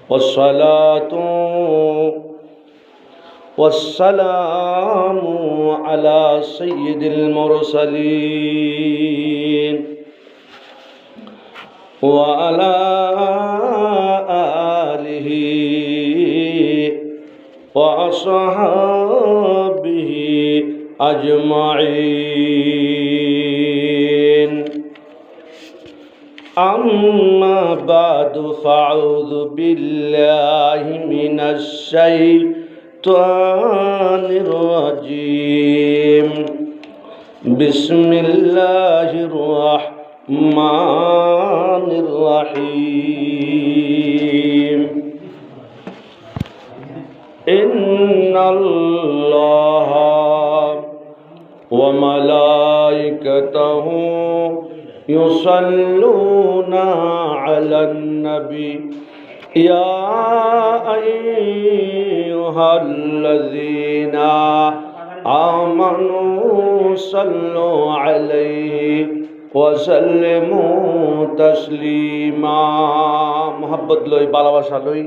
والصلاة والسلام على سيد المرسلين وعلى آله وأصحابه أجمعين أما بعد فأعوذ بالله من الشيطان الرجيم بسم الله الرحمن الرحيم إن الله وملائكته يصلون على النبي يا أيها الذين آمنوا صلوا عليه وسلموا تسليما محبت لوي ভালোবাসা লই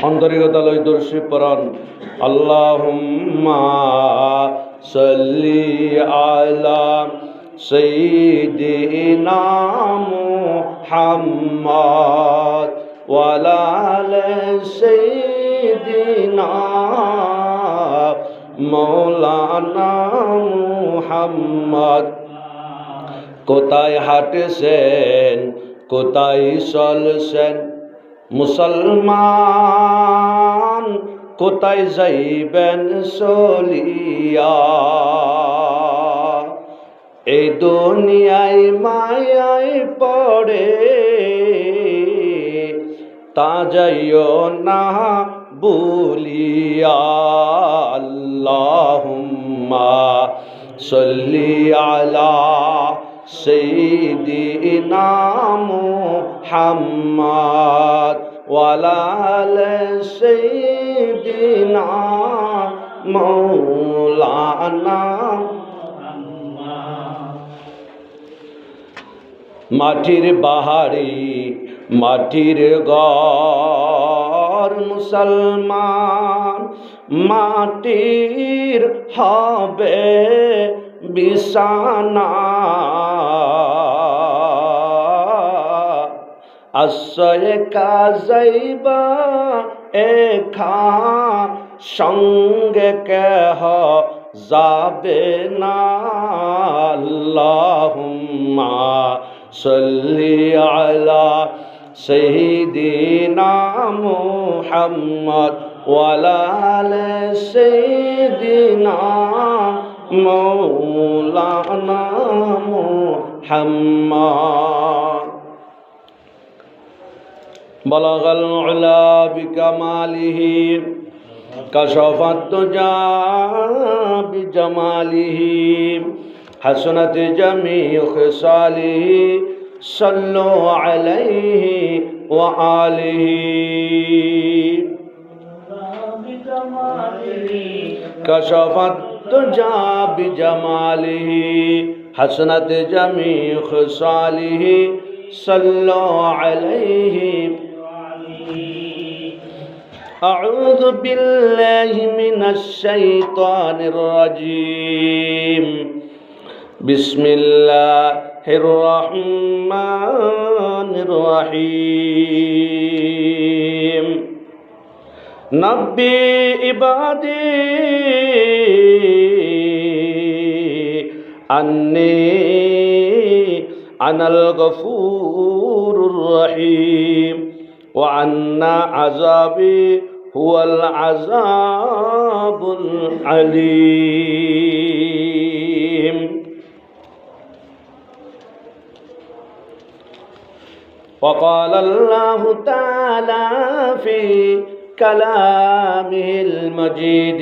অন্তরিকতা লই দর্শি পরান আল্লাহুম্মা সাল্লি আলা سيدنا محمد وعلى آل سيدنا مولانا محمد কোথায় হাঁটছেন কোথায় চলছেন মুসলমান কোথায় যাইবেন চলিয়া এই দুনিয়ায় মায়ায় পড়ে তা যাইও না ভুলিয়া আল্লাহুম্মা সাল্লি আলা সাইয়্যিদিনা মুহাম্মদ ওয়া আলা আলি সাইয়্যিদিনা মাওলানা মাটির বাহারি মাটির ঘর মুসলমান মাটির হবে বিছানা আশ্রয় কাজাইবা এখা সঙ্গে কেহ যাবে না আল্লাহুম্মা সাল্লি আলা সাইয়্যিদিনা মুহাম্মদ ওয়া আলা আলি সাইয়্যিদিনা মাওলানা মুহাম্মদ বালাগাল উলা বিকামালিহি কাশাফাত দুজা বিজামালিহি حسنت جميع خصاله صلوا عليه وآله كشفت الدجى بجماله حسنت جميع خصاله صلوا عليه أعوذ بالله من الشيطان الرجيم بسم الله الرحمن الرحيم نبي عبادي أني أنا الغفور الرحيم وأن عذابي هو العذاب العليم وقال الله تعالى في كلامه المجيد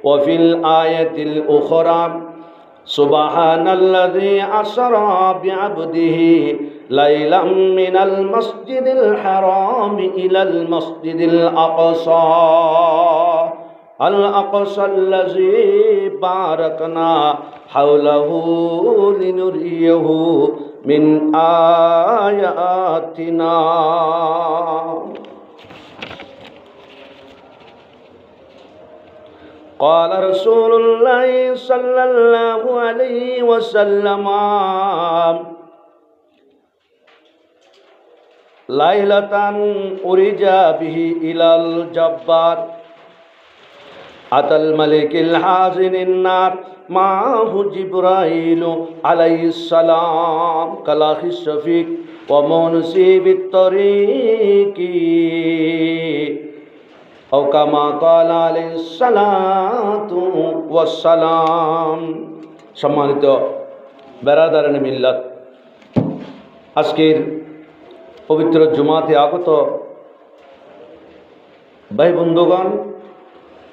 وفي الآية الأخرى سبحان الذي أسرى بعبده ليلا من المسجد الحرام إلى المسجد الأقصى الذي باركنا حوله لنريه من آياتنا قال رسول الله صلى الله عليه وسلم ليلة أرج به إلى الجبار أتى الملك الحازن النار معه جبرائيل عليه السلام كلاخ الشفيق ومنسي بالطريق أو كما قال عليه الصلاة والسلام। সম্মানিত বেরাদারানে মিল্লাত, আজকের পবিত্র জুমাতে আগত ভাই বন্ধুগণ,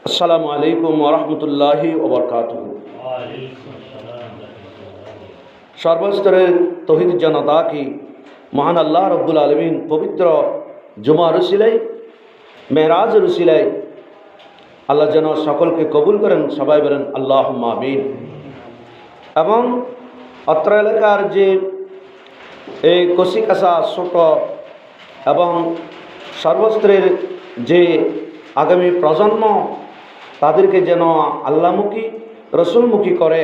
আসসালামু আলাইকুম ওয়া রাহমাতুল্লাহি ওয়া বারাকাতুহু। সর্বস্তরের তৌহিদ জনতা কি মহান আল্লাহ রব্বুল আলামিন পবিত্র জুমার উসিলায়, মেরাজের উসিলায় আল্লাহ যেন সকলকে কবুল করেন, সবাই বলেন আল্লাহুম্মা আমিন। এবং অত্র এলাকার যে এই কচিকাঁচা ছোট এবং সর্বস্তরের যে আগামী প্রজন্ম, তাদেরকে যেন আল্লাহমুখী রসুলমুখী করে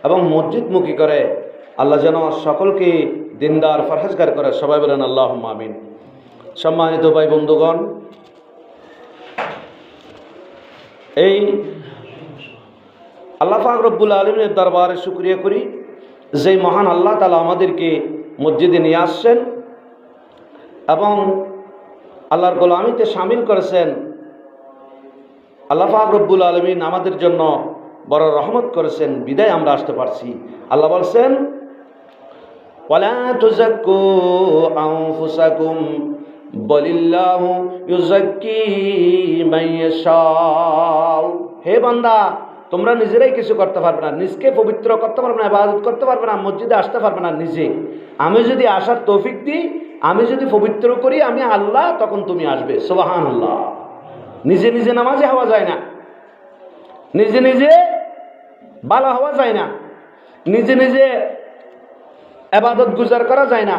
এবং মসজিদমুখী করে, আল্লাহ যেন সকলকে দিনদার ফরহেজগার করে, সবাই বলেন আল্লাহুম্মা আমিন। সম্মানিত ভাই বন্ধুগণ, এই আল্লাহ পাক রব্বুল আলামিনের দরবারে শুকরিয়া করি যে মহান আল্লাহ তাআলা আমাদেরকে মসজিদে নিয়ে আসছেন এবং আল্লাহর গোলামিতে শামিল করেছেন। আল্লাহ পাক রব্বুল আলামিন আমাদের জন্য বড় রহমত করেছেন, বিদায় আমরা আসতে পারছি। আল্লাহ বলছেন, ওয়ালা তুযাক্কু আনফুসাকুম বলিল্লাহু ইউযাক্কি মান ইয়াশা। হে বান্দা, তোমরা নিজেরাই কিছু করতে পারবে না, নিজকে পবিত্র করতে পারবে না, ইবাদত করতে পারবে না, মসজিদে আসতে পারবে না নিজে। আমি যদি আসার তৌফিক দিই, আমি যদি পবিত্র করি আমি আল্লাহ, তখন তুমি আসবে। সুবহানাল্লাহ। নিজে নিজে নামাজে হওয়া যায় না, নিজে নিজে ভালো হওয়া যায় না, নিজে নিজে ইবাদত গুজার করা যায় না।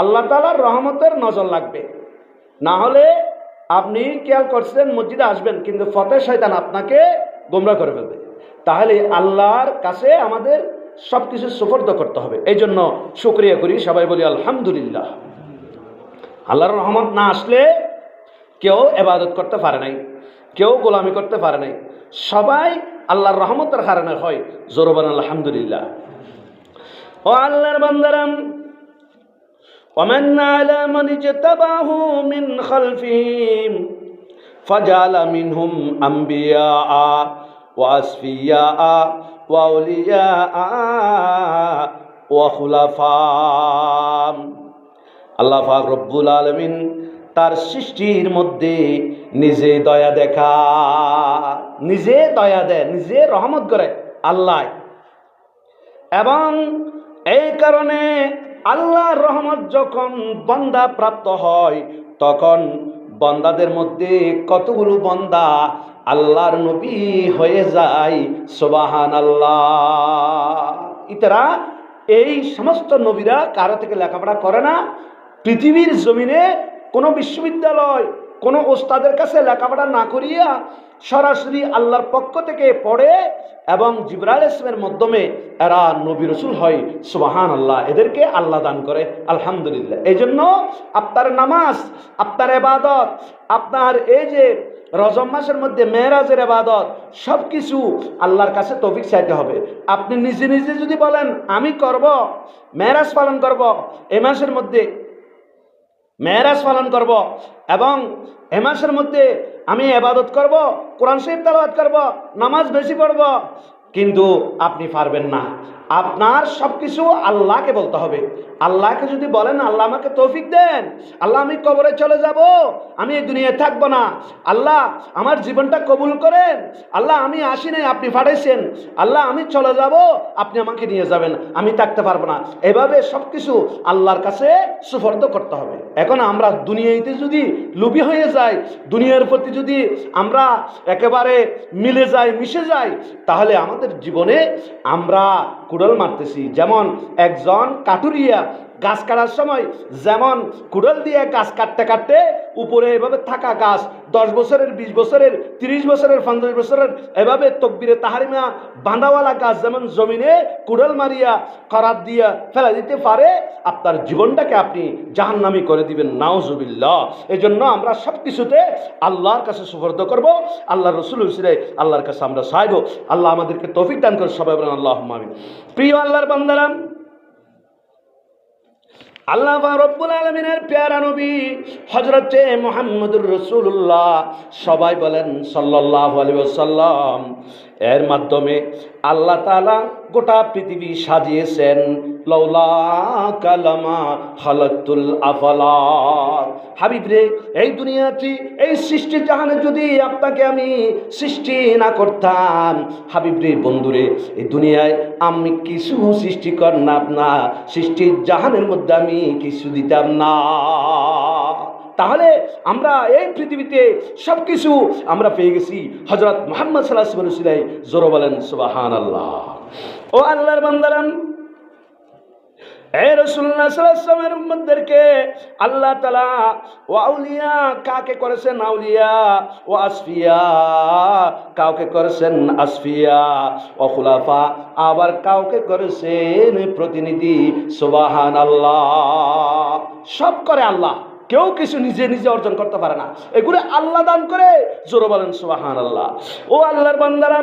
আল্লাহ তাআলার রহমতের নজর লাগবে। না হলে আপনি খেয়াল করছেন মসজিদে আসবেন, কিন্তু ফতে শয়তান আপনাকে গোমরা করে ফেলবে। তাহলে আল্লাহর কাছে আমাদের সব কিছু সুপর্দ করতে হবে। এই জন্য শুকরিয়া করি, সবাই বলি আলহামদুলিল্লাহ। আল্লাহর রহমত না আসলে কেউ ইবাদত করতে পারে নাই, কেউ গোলামি করতে পারে নাই, সবাই আল্লাহর রহমতের কারণে হয়। জোরে বলেন আলহামদুলিল্লাহ। ও আল্লাহর বান্দারা, ومن على من اجتباه من خلفهم فجعل منهم أنبياء وأصفياء وأولياء وخلفاء। আল্লাহ পাক রব্বুল আলামিন তার সৃষ্টির মধ্যে নিজে দয়া দেখা, নিজে দয়া দেয়, নিজে রহমত করে আল্লাহ। এবং এই কারণে আল্লাহর রহমত যখন বান্দা প্রাপ্ত হয়, তখন বান্দাদের মধ্যে কতগুলো বান্দা আল্লাহর নবী হয়ে যায়। সুবহানাল্লাহ। ইতারা এই সমস্ত নবীরা কারো থেকে লেখাপড়া করে না, পৃথিবীর জমিনে কোনো বিশ্ববিদ্যালয়, কোনো ওস্তাদের কাছে লেখাপড়া না করিয়া সরাসরি আল্লাহর পক্ষ থেকে পড়ে এবং জিবরাইল ইসলামের মাধ্যমে এরা নবী রাসূল হয়। সুবহানাল্লাহ। এদেরকে আল্লাহ দান করে, আলহামদুলিল্লাহ। এই জন্য আপনার নামাজ, আপনার ইবাদত, আপনার এই যে রজব মাসের মধ্যে মেরাজের ইবাদত, সব কিছু আল্লাহর কাছে তৌফিক চাইতে হবে। আপনি নিজে নিজে যদি বলেন আমি করব, মেরাজ পালন করব, এই মাসের মধ্যে মেরাজ পালন করব এবং এ মাসের মধ্যে আমি ইবাদত করব, কোরআন শরীফ তেলাওয়াত করব, নামাজ বেশি পড়ব, কিন্তু আপনি পারবেন না। আপনার সব কিছু আল্লাহকে বলতে হবে। আল্লাহকে যদি বলেন আল্লাহ আমাকে তৌফিক দেন, আল্লাহ আমি কবরে চলে যাব, আমি এই দুনিয়ায় থাকবো না, আল্লাহ আমার জীবনটা কবুল করেন, আল্লাহ আমি আসি নাই আপনি পাঠাইছেন, আল্লাহ আমি চলে যাব আপনি আমাকে নিয়ে যাবেন, আমি থাকতে পারবো না, এভাবে সব কিছু আল্লাহর কাছে সুপর্দ করতে হবে। এখন আমরা দুনিয়াতে যদি লোভী হয়ে যাই, দুনিয়ার প্রতি যদি আমরা একেবারে মিলে যাই, মিশে যাই, তাহলে আমাদের জীবনে আমরা কুড়াল মারতেছি। যেমন একজন কাটুরিয়া গাছ কাটার সময় যেমন কুড়াল দিয়ে গাছ কাটতে কাটতে উপরে এভাবে থাকা গাছ 10 বছরের, 20 বছরের, 30 বছরের, 50 বছরের এভাবে তকবিরে তাহারিমা বাঁধাওয়ালা গাছ যেমন জমিনে কুড়াল মারিয়া করাত দিয়া ফেলা দিতে পারে, আপনার জীবনটাকে আপনি জাহান্নামী করে দিবেন, নাউজুবিল্লাহ। এই জন্য আমরা সব কিছুতে আল্লাহর কাছে সুপর্দ করব, আল্লাহ রসুল হুসরে আল্লাহর কাছে আমরা চাইব। আল্লাহ আমাদেরকে তৌফিক দান করে, সবাই বলেন আল্লাহুম্মা আমিন। প্রিয় আল্লাহর বান্দারা, আল্লাহ রাব্বুল আলামিনের প্যারা নবী হযরতে মুহাম্মদুর রাসূলুল্লাহ, সবাই বলেন সাল্লাল্লাহু আলাইহি ওয়াসাল্লাম, এর মাধ্যমে আল্লাহ তাআলা গোটা পৃথিবী সাজিয়েছেন। লাউলা কালামা খালাকতুল আফলাক, হাবিব রে, এই দুনিয়াটি, এই সৃষ্টি জাহানে যদি আপনাকে আমি সৃষ্টি না করতাম, হাবিব রে, বন্ধুরে, এই দুনিয়ায় আমি কিছু সৃষ্টি করতাম না, সৃষ্টির জাহানের মধ্যে আমি কিছু দিতাম না। তাহলে আমরা এই পৃথিবীতে সব কিছু আমরা পেয়ে গেছি হযরত মুহাম্মদ সাল্লাল্লাহু আলাইহি ওয়াসাল্লাম। জোরে বলেন সুবহানাল্লাহ। ও আল্লাহর বান্দারা, এই রাসূলুল্লাহ সাল্লাল্লাহু আলাইহি ওয়াসাল্লামের উম্মতদেরকে আল্লাহ তাআলা ও আউলিয়া কাকে করেছেন আউলিয়া, ও আসফিয়া কাউকে করেছেন আসফিয়া, ও খুলাফা আবার কাউকে করেছেন প্রতিনিধি। সুবহানাল্লাহ। সব করে আল্লাহ, কেউ কিছু নিজে নিজে অর্জন করতে পারে না, এগুলো আল্লাহ দান করে। জোরে বলেন সুবহানাল্লাহ। ও আল্লাহর বান্দারা,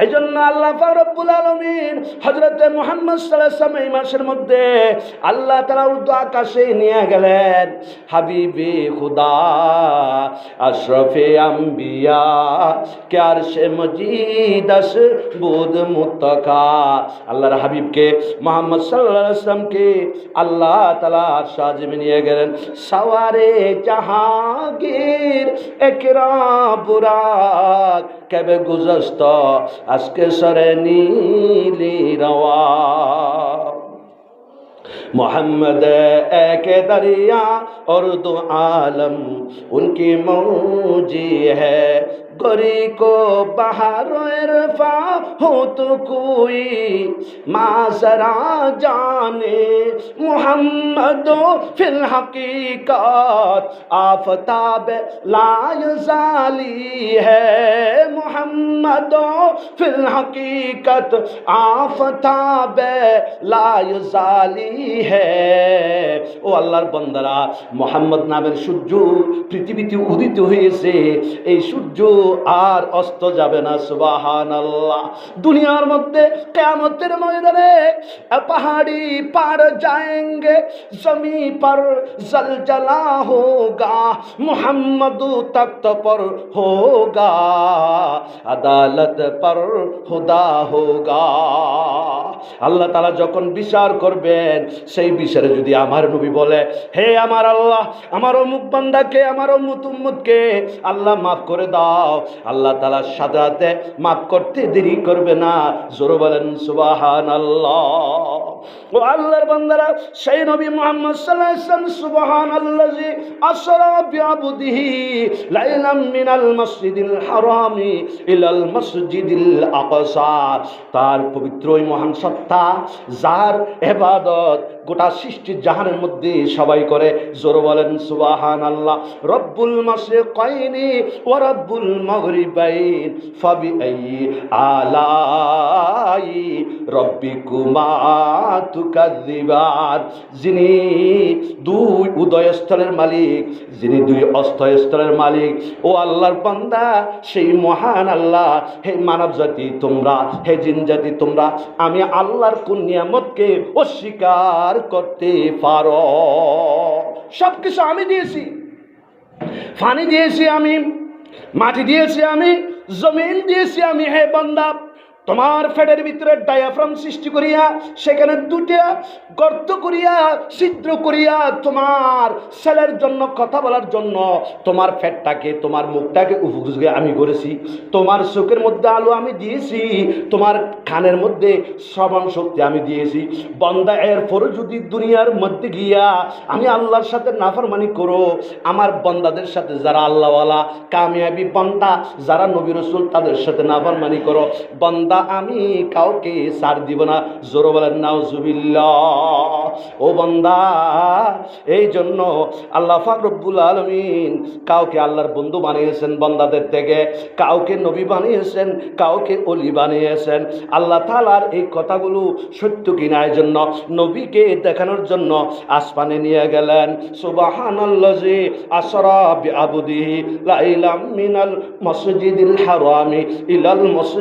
এই জন্য আল্লাহ পাক রব্বুল আলামিন হযরতে মুহাম্মদ সাল্লাল্লাহু আলাইহি ওয়াসাল্লাম এই মাসের মধ্যে আল্লাহ তাআলা উর্দু আকাশে নিয়ে গেলেন হাবিবে খুদা আশরাফে আম্বিয়া কে আরশে মজিদ বুদ মুত্তাকা। আল্লাহর হাবিবকে মুহাম্মদ সাল্লাল্লাহু আলাইহি ওয়াসাল্লামকে আল্লাহ তাআলা আরশ আজিমে নিয়ে গেলেন। সাওয়ারে জাহাঙ্গীর একরা বুরাক কবে গুজস্ত আজকে সরে নীলি রওয়া। मोहम्मद एक दरिया और दो आलम उनकी मौजी है, गोरी को बहार इरफा हो तो कोई माजरा जाने। मोहम्मद फिल हकीकत आफताब लायजाली है, मोहम्मद फिल हकीकत आफताब लायजाली है। ও আল্লাহর বান্দারা, মোহাম্মদ নামের সূর্য পৃথিবীতে উদিত হয়েছে, এই সূর্য আর অস্ত যাবে না। সুবহানাল্লাহ। দুনিয়ার মধ্যে কিয়ামতের ময়দানে পাহাড়ি পার जाएंगे, जमी पर जलजला होगा, मोहम्मद तख्त पर होगा, अदालत पर खुदा होगा। আল্লাহ তাআলা যখন বিচার করবেন, সেই বিচারে যদি আমার নবী বলে, হে আমার আল্লাহ, আমার অমুক বান্দাকে, আমার অমুক উম্মতকে আল্লাহ মাফ করে দাও, আল্লাহ তাআলা সাজাতে মাফ করতে দেরি করবে না। জোরে বলেন সুবহানাল্লাহ। ও আল্লাহর বান্দারা, সেই নবী মুহাম্মদ সাল্লাল্লাহু আলাইহি ওয়াসাল্লাম সুবহানাল্লাযী আসরা বিআবদিহি লাইলাম মিনাল মসজিদিল হারামি ইলাল মসজিদিল আকসা, তার পবিত্র ওই মহান সত্তা যার ইবাদত গোটা সৃষ্টি জাহানের মধ্যে সবাই করে। জোরে বলেন সুবহানাল্লাহ। রব্বুল মাশরিকাইনি ওয়া রব্বুল মাগরিবাইন ফাবিআইয়ি আলাই রব্বিকুমা তুকাযযিবান, যিনি দুই উদয়স্থলের মালিক, যিনি দুই অস্তয়স্থলের মালিক, ও আল্লাহর বান্দা, সেই মহান আল্লাহ। হে মানব জাতি তোমরা, হে জিন জাতি তোমরা, আমি আল্লাহর কোন নিয়ামতকে অস্বীকার করতে পারো? সব কিছু আমি দিয়েছি, পানি দিয়েছি আমি, মাটি দিয়েছি আমি, জমিন দিয়েছি আমি। হে বান্দা, তোমার পেটের ভিতরে ডায়াফ্রাম সৃষ্টি করিয়া সেখানে দুটা গর্ত করিয়া ছিদ্র করিয়া তোমার ছেলের জন্য কথা বলার জন্য তোমার পেটটাকে, তোমার মুখটাকে উপযোগী আমি করেছি। তোমার চোখের মধ্যে আলো আমি দিয়েছি, তোমার কানের মধ্যে শ্রবণ শক্তি আমি দিয়েছি। বান্দা, এরপরও যদি দুনিয়ার মধ্যে গিয়া আমি আল্লাহর সাথে নাফরমানি করো, আমার বান্দাদের সাথে যারা আল্লাহওয়ালা কামিয়াবি বান্দা, যারা নবী রাসূল, তাদের সাথে নাফরমানি করো, বান্দা বান্দা আমি কাউকে ছাড় দিব না। জোরে বলেন নাউজুবিল্লাহ। ও বান্দা, এই জন্য আল্লাহ পাক রব্বুল আলামিন কাউকে আল্লাহর বন্ধু বানিয়েছেন বান্দাদের থেকে, কাউকে নবী বানিয়েছেন, কাউকে ওলি বানিয়েছেন। আল্লাহ তাআলার এই কথাগুলো সত্য কিনা এই জন্য নবীকে দেখানোর জন্য আসমানে নিয়ে গেলেন। সুবহানাল্লাযী আসরা বিআবদিহি লাইলাম মিনাল মসজিদিল হারামি ইলাল মসজিদ